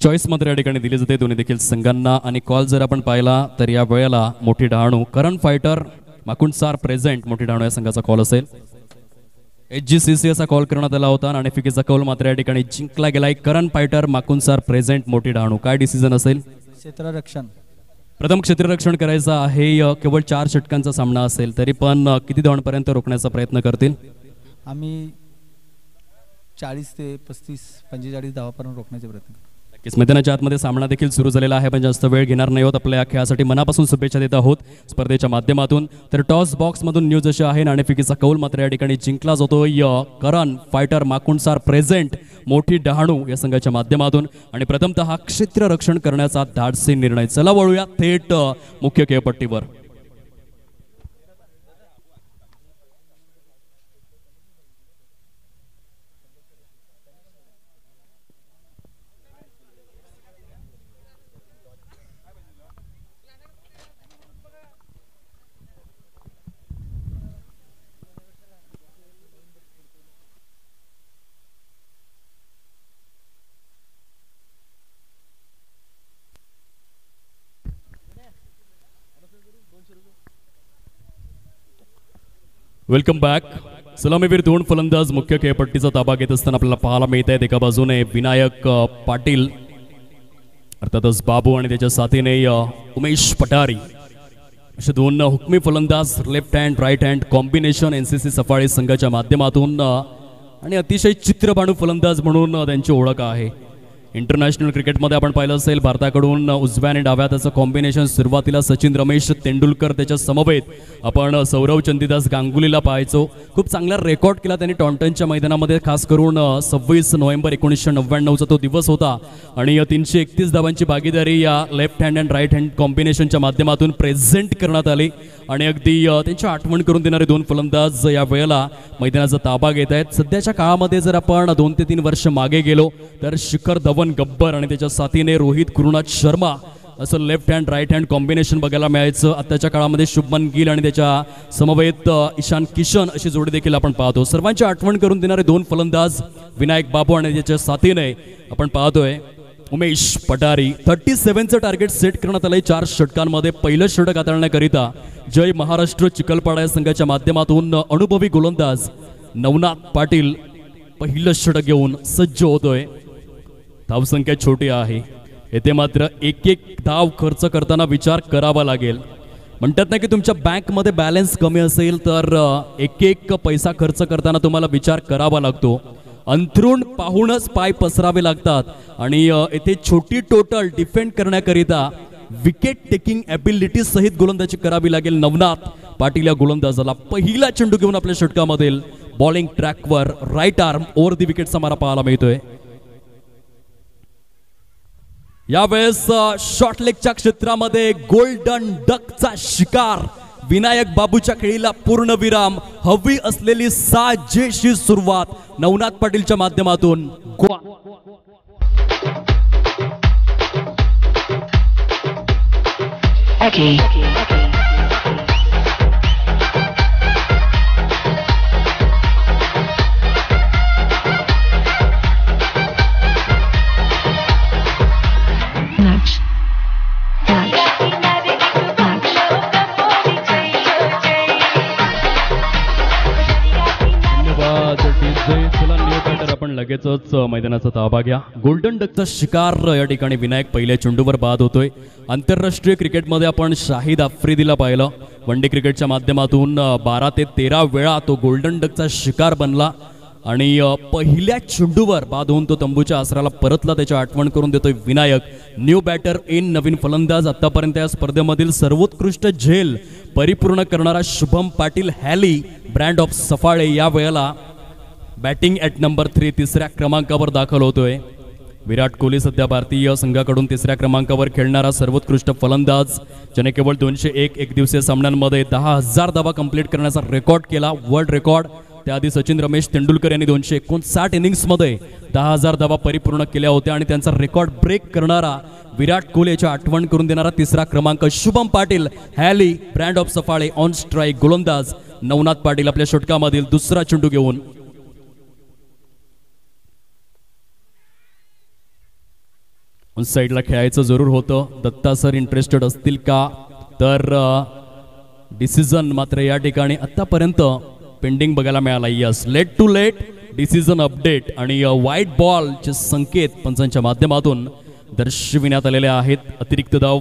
चॉईस मात्र या ठिकाणी दिली जाते दोन्ही देखील संघांना. आणि कॉल जर आपण पाहिला तर या वेळेला मोठी डहाणू करंट फायटर माकुंडसार प्रेझेंट मोठी डहाणू या संघाचा कॉल असेल. HGCC असा कॉल करण्यात आला होता. नाणेफेकीचा कौल मात्र या ठिकाणी जिंकला गेलाय. करंट फायटर माकुंडसार प्रेझेंट मोठी डहाणू. काय डिसिजन असेल? क्षेत्ररक्षण. प्रथम क्षेत्ररक्षण करायचं आहे. केवळ 4 षटकांचा सामना असेल तरी पण किती धावांपर्यंत रोखण्याचा प्रयत्न करतील? आम्ही 40 ते 35-45 धावापर्यंत रोखण्याचे प्रयत्न करू. नक्कीच मैदानाच्या आतमध्ये सामना देखील सुरू झालेला आहे, पण जास्त वेळ घेणार नाही आहोत. आपल्या खेळासाठी मनापासून शुभेच्छा देत आहोत स्पर्धेच्या माध्यमातून. तर टॉस बॉक्समधून न्यूज अशी आहे, नाणेफेकीचा कौल मात्र या ठिकाणी जिंकला जातोय करंट फायटर माकुंडसार प्रेझेंट मोठी डहाणू या संघाच्या माध्यमातून. आणि प्रथमतः क्षेत्ररक्षण करण्याचा धाडसी निर्णय. चला वळूया थेट मुख्य खेळपट्टीवर. Welcome back. सलामीवीर दोन फलंदाज मुख्य खेळपट्टीचा ताबा घेत असताना आपल्याला पाहायला मिळत आहेत. एका बाजूने विनायक पाटील अर्थातच बाबू आणि त्याच्या साथीने उमेश पटारी असे दोन हुकमी फलंदाज. Left hand right hand combination NCC Safale संघाच्या माध्यमातून आणि अतिशय चित्रबाणू फलंदाज म्हणून त्यांची ओळख आहे. इंटरनॅशनल क्रिकेटमध्ये आपण पाहिलं असेल भारताकडून उजव्या आणि डाव्या त्याचं कॉम्बिनेशन सुरुवातीला सचिन रमेश तेंडुलकर त्याच्या समवेत आपण सौरव चंदीदास गांगुलीला पाहायचो. खूप चांगला रेकॉर्ड केला त्यांनी टॉन्टनच्या मैदानामध्ये, खास करून 26 नोव्हेंबर 1999चा तो दिवस होता. आणि 331 धावांची भागीदारी या left hand and right hand कॉम्बिनेशनच्या माध्यमातून प्रेझेंट करण्यात आली. आणि अगदी त्यांची आठवण करून देणारे दोन फलंदाज या वेळेला मैदानाचा ताबा घेत आहेत. सध्याच्या काळामध्ये जर आपण 2 ते 3 वर्ष मागे गेलो तर शिखर धवन गब्बर आणि त्याच्या साथीने रोहित कुरुनाथ शर्मा असं left hand right hand combination बघायला मिळायचं. आताच्या काळामध्ये शुभमन गिल आणि त्याच्या समवेत ईशान किशन अशी जोडी देखील आपण पाहतो. सर्वांची आठवण करून देणारे दोन फलंदाज विनायक बाबू आणि त्याच्या साथीने आपण पाहतोय उमेश पटारी. 37चं टार्गेट सेट करण्यात आलंय 4 षटकांमध्ये. पहिलं षटक हाताळण्याकरिता जय महाराष्ट्र चिखलपाडा या संघाच्या माध्यमातून अनुभवी गोलंदाज नवनाथ पाटील पहिलं षटक घेऊन सज्ज होतोय. धावसंख्या छोटी आहे, येथे मात्र एक धाव खर्च करताना विचार करावा लागेल. म्हणतात ना की तुमच्या बँकमध्ये बॅलन्स कमी असेल तर एक पैसा खर्च करताना तुम्हाला विचार करावा लागतो. अंथरूण पाहूनच पाय पसरावे लागतात. आणि येथे छोटी टोटल डिफेंड करण्याकरिता विकेट टेकिंग ॲबिलिटी सहित गोलंदाजी करावी लागेल. नवनाथ पाटील या गोलंदाजाला पहिला चेंडू घेऊन आपल्या षटकामधील बॉलिंग ट्रॅकवर राईट आर्म ओव्हर दी विकेटचा मारा पाहायला मिळतोय. यावेळेस शॉर्ट लेगच्या क्षेत्रामध्ये गोल्डन डकचा शिकार. विनायक बाबूच्या खेळीला पूर्णविराम, हवी असलेली साजेशी सुरुवात नवनाथ पाटीलच्या माध्यमातून. आपण लगेचच मैदानाचा ताबा घ्या. गोल्डन डकचा शिकार या ठिकाणी विनायक पहिल्या चेंडूवर बाद होतोय. आंतरराष्ट्रीय क्रिकेटमध्ये आपण शाहिद आफ्रिदीला पाहिलं. वन डे क्रिकेटच्या माध्यमातून 12 ते 13 वेळा तो गोल्डन डकचा शिकार बनला. आणि पहिल्या चेंडूवर बाद होऊन तो तंबूच्या आसराला परतला. त्याची आठवण करून देतोय विनायक. न्यू बॅटर इन नवीन फलंदाज. आतापर्यंत या स्पर्धेमधील सर्वोत्कृष्ट झेल परिपूर्ण करणारा शुभम पाटील हॅली ब्रँड ऑफ सफाळे या वेळेला बॅटिंग ॲट नंबर 3 तिसऱ्या क्रमांकावर दाखल होतोय. विराट कोहली सध्या भारतीय संघाकडून तिसऱ्या क्रमांकावर खेळणारा सर्वोत्कृष्ट फलंदाज, ज्याने केवळ 201 एकदिवसीय सामन्यांमध्ये 10,000 धावा कंप्लीट करण्याचा रेकॉर्ड केला, वर्ल्ड रेकॉर्ड. त्याआधी सचिन रमेश तेंडुलकर यांनी 259 इनिंग्समध्ये 10,000 धावा परिपूर्ण केल्या होत्या आणि त्यांचा रेकॉर्ड ब्रेक करणारा विराट कोहली याची आठवण करून देणारा तिसरा क्रमांक शुभम पाटील, हॅली, brand of Saphale, on strike गोलंदाज नवनाथ पाटील आपल्या षटकामधील दुसरा चेंडू घेऊन साईडला खेळायचं जरूर होतं. दत्ता सर इंटरेस्टेड असतील का तर डिसिजन मात्र या ठिकाणी आतापर्यंत पेंडिंग बघायला मिळाला. Yes, late to late decision update आणि व्हाईट बॉलचे संकेत पंचांच्या माध्यमातून दर्शविण्यात आलेले आहेत. अतिरिक्त धाव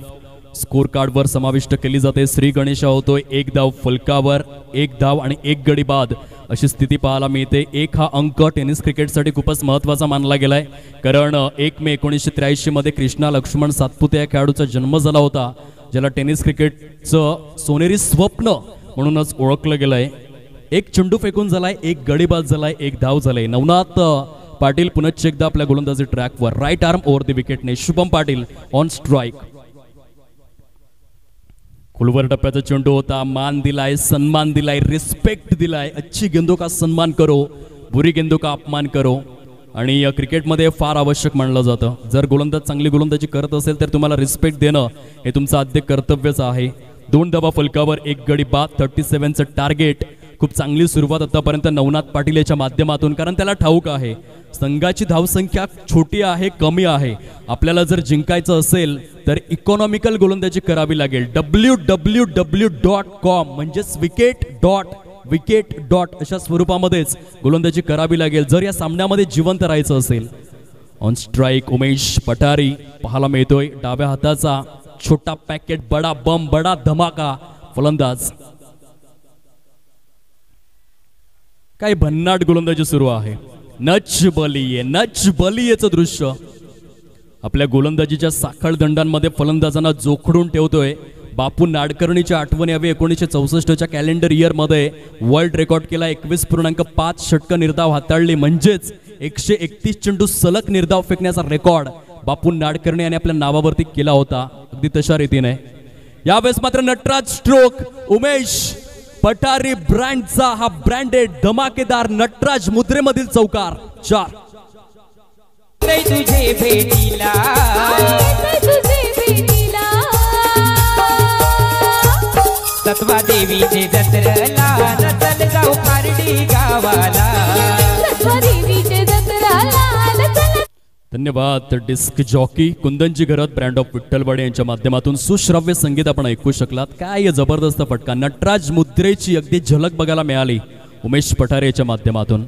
स्कोर कार्डवर समाविष्ट केली जाते. श्री गणेशा होतोय 1 धाव फलकावर, 1 धाव आणि 1 गडी बाद अशी स्थिती पाहायला मिळते. 1 हा अंक टेनिस क्रिकेटसाठी खूपच महत्त्वाचा मानला गेलाय, कारण 1 मे 1983 मध्ये कृष्णा लक्ष्मण सातपुते या खेळाडूचा जन्म झाला होता, ज्याला टेनिस क्रिकेटचं सोनेरी स्वप्न म्हणूनच ओळखलं गेलंय. 1 चेंडू फेकून झालाय, 1 गडी बाद झालाय, 1 धाव झालाय. नवनाथ पाटील पुनश्च एकदा आपल्या गोलंदाजी ट्रॅकवर, राईट आर्म ओव्हर द विकेटने. Shubham Patil on strike. खुलवर टप्प्याचा चेंडू होता, मान दिलाय, सन्मान दिलाय, रिस्पेक्ट दिलाय. अच्छी गेंदों का सन्मान करो, बुरी गेंदों का अपमान करो. आणि क्रिकेटमध्ये फार आवश्यक मानलं जातं. जर गोलंदाज चांगली गोलंदाजी करत असेल तर तुम्हाला रिस्पेक्ट देणं हे तुमचं आद्य कर्तव्यच आहे. 2 धावा फलकावर, 1 गडी बाद, 37चं टार्गेट. खूप चांगली सुरुवात आतापर्यंत नवनाथ पाटील याच्या माध्यमातून, कारण त्याला ठाऊक आहे संघाची धावसंख्या छोटी आहे, कमी आहे. आपल्याला जर जिंकायचं असेल तर इकॉनॉमिकल गोलंदाजी करावी लागेल. www.com म्हणजेच विकेट डॉट अशा स्वरूपामध्येच गोलंदाजी करावी लागेल जर या सामन्यामध्ये जिवंत राहायचं असेल. ऑन स्ट्राईक उमेश पठारी पाहायला मिळतोय. डाव्या हाताचा छोटा पॅकेट, बडा बम, बडा धमाका फलंदाज. काय भन्नाट गोलंदाजी सुरू आहे. नच बलियेचं दृश्य आपल्या गोलंदाजीच्या साखळ दंडांमध्ये फलंदाजांना जोखडून ठेवतोय. बापू नाडकर्णीच्या आठवण यावी. 1964च्या कॅलेंडर इयरमध्ये वर्ल्ड रेकॉर्ड केला. 21.5 षटकं निर्धाव हाताळली, म्हणजेच 131 चेंडू सलग निर्धाव फेकण्याचा रेकॉर्ड बापू नाडकर्णी यांनी आपल्या नावावरती केला होता. अगदी तशा रीतीने यावेळेस मात्र नटराज स्ट्रोक. उमेश पठारी ब्रँडचा हा ब्रँडेड धमाकेदार नटराज मुद्रेमधील चौकार. 4 तुझे भेटीला सत्वा देवीचे जत्रेला चल जाऊ पारडी गावाला. धन्यवाद. डिस्क जॉकी कुंदनजी घरात ब्रँड ऑफ विठ्ठलवाडी यांच्या माध्यमातून सुश्राव्य संगीत आपण ऐकू शकलात. काय जबरदस्त फटका. नटराज मुद्रेची अगदी झलक बघायला मिळाली उमेश पठारे याच्या माध्यमातून.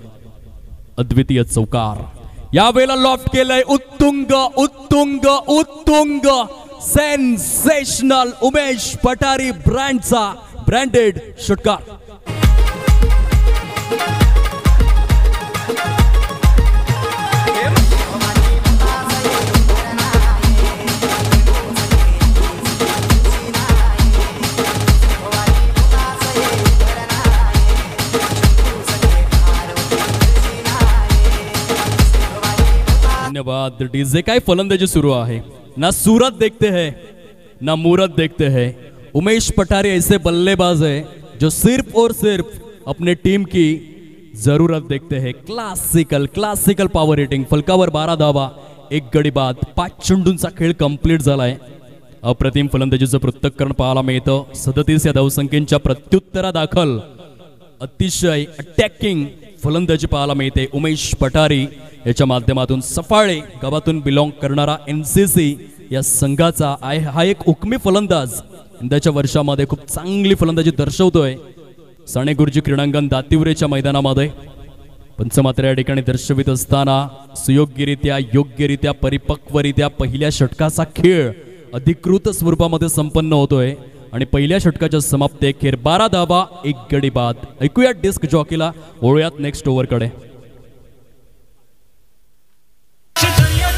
अद्वितीय चौकार यावेळेला लॉफ्ट केलंय. उत्तुंग उत्तुंग उत्तुंग सेन्सेशनल उमेश पठारी ब्रँडचा ब्रँडेड षटकार. धन्यवाद. डीजे काय फलंदाजी सुरू आहे. ना सूरत देखते हैं ना मूरत देखते हैं. उमेश पठारे ऐसे बल्लेबाज है जो सिर्फ और सिर्फ अपने टीम की जरूरत देखते हैं. Classical power heating. फलकावर 12 धावा, 1 गडी बाद, 5 चेंडूंचा खेळ कंप्लीट झालाय. अप्रतिम फलंदाजीचं पृथक्करण पाहायला मिळतं. 37 या धावसंख्येच्या प्रत्युत्तरादाखल अतिशय अटॅकिंग फलंदाजी पाहायला मिळते उमेश पठारी याच्या माध्यमातून. सफाळे गावातून बिलॉंग करणारा NCC या संघाचा हा एक हुकमी फलंदाज यंदाच्या वर्षामध्ये खूप चांगली फलंदाजी दर्शवतोय. साने गुरुजी क्रीडांगण दातिवरेच्या मैदानामध्ये पंचमात्र या ठिकाणी दर्शवित असताना योग्यरित्या परिपक्वरित्या पहिल्या षटकाचा खेळ अधिकृत स्वरूपामध्ये संपन्न होतोय आणि पहिल्या षटकाच्या समाप्तीखेर 12 धावा, 1 गडी बाद. ऐकूया डिस्क जॉकीला. वळूयात नेक्स्ट ओव्हरकडे. सोन्या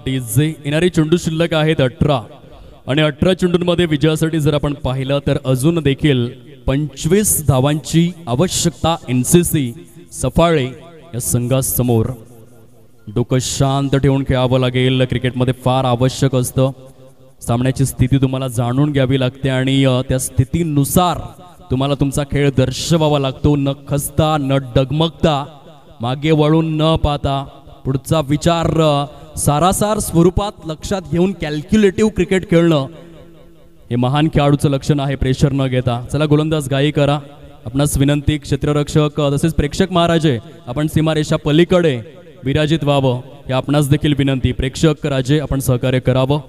इज येणारी चेंडू शिल्लक आहेत 18 आणि 18 चेंडूंमध्ये विजयासाठी जर आपण पाहिलं तर अजून देखील 25 धावांची आवश्यकता एनसीसी सफाळे या संघासमोर. डोकं शांत ठेवून खेळावं लागेल. क्रिकेटमध्ये फार आवश्यक असतं सामन्याची स्थिती तुम्हाला जाणून घ्यावी लागते आणि त्या स्थितीनुसार तुम्हाला तुमचा खेळ दर्शवावा लागतो. न खचता न डगमगता मागे वळून न पाहता पुढचा विचार सारासार स्वरूपात लक्षात घेऊन कॅल्क्युलेटिव्ह क्रिकेट खेळणं हे महान खेळाडूचं लक्षण आहे. प्रेशर न घेता. चला गोलंदाज गाई करा. आपणास विनंती क्षेत्ररक्षक तसेच प्रेक्षक महाराजे आपण सीमारेषा पलीकडे विराजित व्हावं हे आपणास देखील विनंती. प्रेक्षक राजे आपण सहकार्य करावं.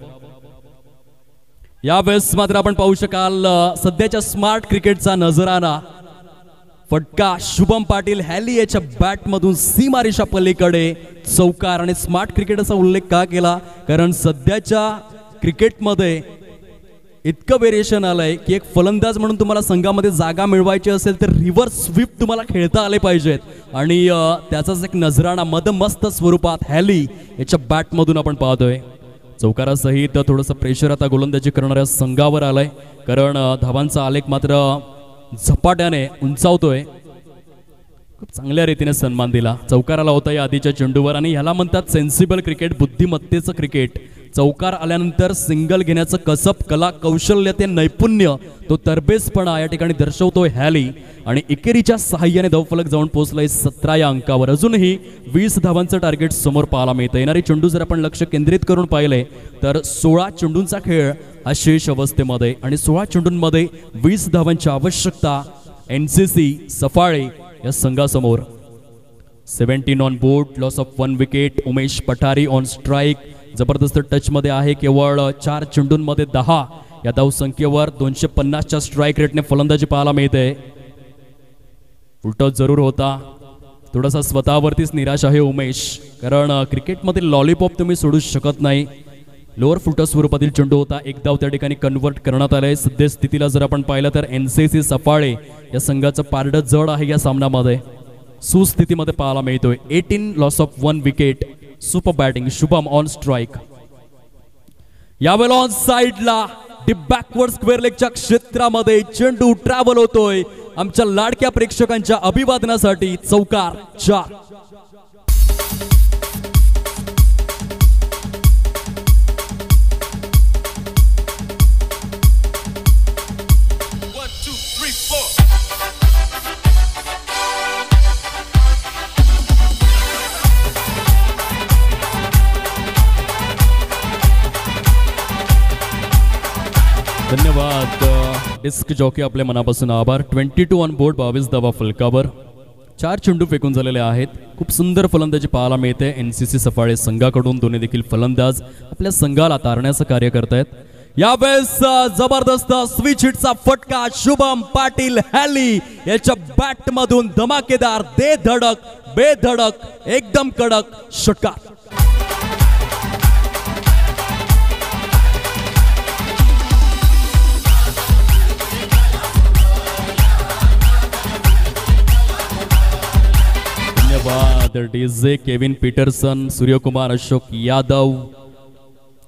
यावेळेस मात्र आपण पाहू शकाल सध्याच्या स्मार्ट क्रिकेटचा नजराना. फटका शुभम पाटील हॅली याच्या बॅटमधून सीमारेषा पलीकडे चौकार. आणि स्मार्ट क्रिकेट असा उल्लेख का केला कारण सध्याच्या क्रिकेटमध्ये इतकं व्हेरिएशन आलंय की एक फलंदाज म्हणून तुम्हाला संघामध्ये जागा मिळवायची असेल तर रिव्हर्स स्वीप तुम्हाला खेळता आले पाहिजेत आणि त्याचाच एक नजराणा मदमस्त स्वरूपात हॅली याच्या बॅटमधून आपण पाहतोय. चौकारासहित थोडंसं प्रेशर आता गोलंदाजी करणाऱ्या संघावर आलंय कारण धावांचा आलेख मात्र झपाट्याने उंचावतोय. खूप चांगल्या रीतीने सन्मान दिला. चौकाराला होता या आधीच्या चेंडूवर आणि ह्याला म्हणतात सेन्सिबल क्रिकेट, बुद्धिमत्तेचं क्रिकेट. चौकार आल्यानंतर सिंगल घेण्याचं कसब, कला, कौशल्य, ते नैपुण्य, तो तरबेजपणा या ठिकाणी दर्शवतोय हॅली आणि एकेरीच्या सहाय्याने धावफलक जाऊन पोहोचलाय 17 या अंकावर. अजूनही 20 धावांचं टार्गेट समोर पाहायला मिळतं. येणारे चेंडू जर आपण लक्ष केंद्रित करून पाहिले तर 16 चेंडूंचा खेळ हा शेष अवस्थेमध्ये आणि 16 चेंडूंमध्ये 20 धावांची आवश्यकता एनसीसी सफाळे या संघासमोर. 17 on board, loss of 1 wicket. Umesh पठारी ऑन स्ट्राईक. जबरदस्त टच मध्ये आहे. केवळ 4 चेंडूंमध्ये 10 या धावसंख्येवर 250च्या स्ट्राईक रेटने फलंदाजी पाहायला मिळते. उलट जरूर होता. थोडासा स्वतःवरतीच निराश आहे उमेश कारण क्रिकेटमध्ये लॉलीपॉप तुम्ही सोडू शकत नाही. लोअर फुटर स्वरूपातील चेंडू होता. एक धाव त्या ठिकाणी कन्वर्ट करण्यात आलाय. सध्या स्थितीला जर आपण पाहिलं तर एनसीसी सफाळे या संघाचं पारडं जड आहे या सामन्यामध्ये. सुस्थितीमध्ये पाहायला मिळतोय. 18 loss of 1 wicket. Super batting. Shubham on strike. यावेळेला ऑन साइडला डीप बॅकवर्ड स्क्वेअर लेगच्या क्षेत्रामध्ये चेंडू ट्रॅव्हल होतोय. आमच्या लाडक्या प्रेक्षकांच्या अभिवादनासाठी चौकार 4. धन्यवाद डिस्क जॉकी, आपल्या मनापासून आभार. 22 ऑन बोर्ड, 22 धावा फलकावर. 4 चेंडू फेकून झालेले आहेत. खूप सुंदर फलंदाजी पाहायला मिळते एनसीसी सफाळे संघाकडून. दोन्ही देखील फलंदाज आपल्या संघाला तारण्याचं कार्य करतायत. यावेळेस जबरदस्त स्विच हिटचा फटका शुभम पाटील हॅली याच्या बॅट मधून. धमाकेदार, दे धडक, बेधडक, एकदम कडक षटकार. DJ Kevin Pietersen, Suryakumar, Ashok Yadav,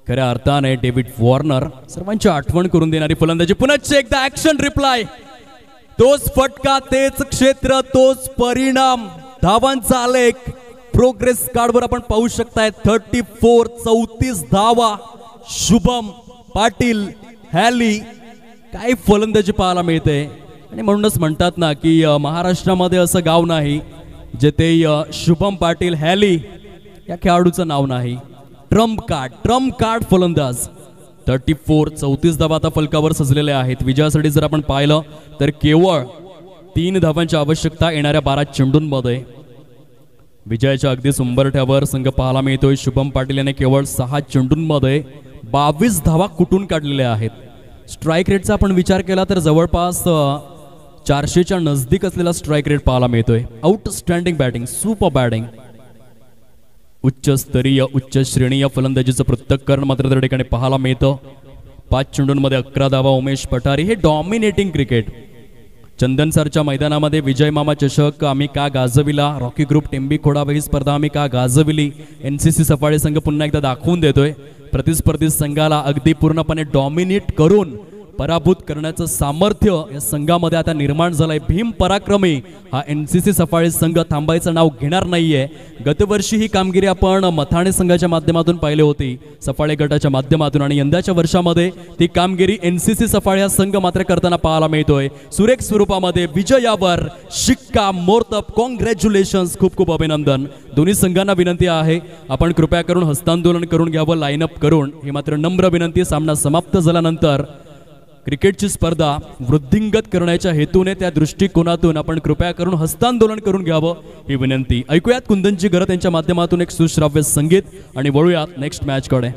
खऱ्या अर्थाने डेव्हिड वॉर्नर, सर्वांची आठवण करून देणारी फलंदाजी. पुन्हा एकदा ऍक्शन रिप्लाय. तोच फटका, तेच क्षेत्र, तोच परिणाम. धावांचा आलेख प्रोग्रेस कार्डवर आपण पाहू शकताय. 34, 34 धावा. शुभम पाटील हॅली, काय फलंदाजी पाहायला मिळते. आणि म्हणूनच म्हणतात ना की महाराष्ट्रामध्ये असं गाव नाही जेथे शुभम पाटील हॅली या खेळाडूचं नाव नाही. ट्रम्प कार्ड फलंदाज. 34, 34 धावा आता फलकावर सजलेल्या आहेत. विजयासाठी जर आपण पाहिलं तर केवळ 3 धावांची आवश्यकता येणाऱ्या 12 चेंडूंमध्ये. विजयाच्या अगदीच उंबरठ्यावर संघ पाहायला मिळतोय. शुभम पाटील याने केवळ 6 चेंडूंमध्ये 22 धावा कुठून काढलेल्या आहेत. स्ट्राईक रेटचा आपण विचार केला तर जवळपास 400च्या नजदीक असलेला स्ट्राईक रेट पाहायला मिळतोय. Outstanding batting, super batting. उच्च स्तरीय, उच्च श्रेणीय फलंदाजीचं पृथक्करण मात्र त्या ठिकाणी पाहायला मिळतं. 5 चेंडूंमध्ये 11 धावा उमेश पठारी. हे डॉमिनेटिंग क्रिकेट. चंदनसरच्या मैदानामध्ये विजय मामा चषक आम्ही का गाजविला, रॉकी ग्रुप टेंबी खोडाबा ही स्पर्धा आम्ही का गाजविली, NCC सफाळे संघ पुन्हा एकदा दाखवून देतोय प्रतिस्पर्धी संघाला अगदी पूर्णपणे डॉमिनेट करून पराभूत करण्याचं सामर्थ्य या संघामध्ये आता निर्माण झालंय. भीम पराक्रमी हा NCC सफाळे संघ थांबायचं नाव घेणार नाहीये. गतवर्षी ही कामगिरी आपण मथाणे संघाच्या माध्यमातून पाहिली होती, सफाळे गटाच्या माध्यमातून, आणि यंदाच्या वर्षामध्ये ती कामगिरी NCC सफाळे हा संघ मात्र करताना पाहायला मिळतोय. सुरेख स्वरूपामध्ये विजयावर शिक्का मोर्तब. कॉंग्रॅच्युलेशन्स, खूप खूप अभिनंदन. दोन्ही संघांना विनंती आहे आपण कृपया करून हस्तांदोलन करून घ्यावं लाईनअप करून. ही मात्र नम्र विनंती. सामना समाप्त झाल्यानंतर क्रिकेटची स्पर्धा वृद्धिंगत करण्याच्या हेतूने त्या दृष्टिकोनातून आपण कृपया करून हस्तांदोलन करून घ्यावं ही विनंती. ऐकूयात कुंदनजी गरत यांच्या माध्यमातून एक सुश्राव्य संगीत आणि वळूयात नेक्स्ट मॅचकडे.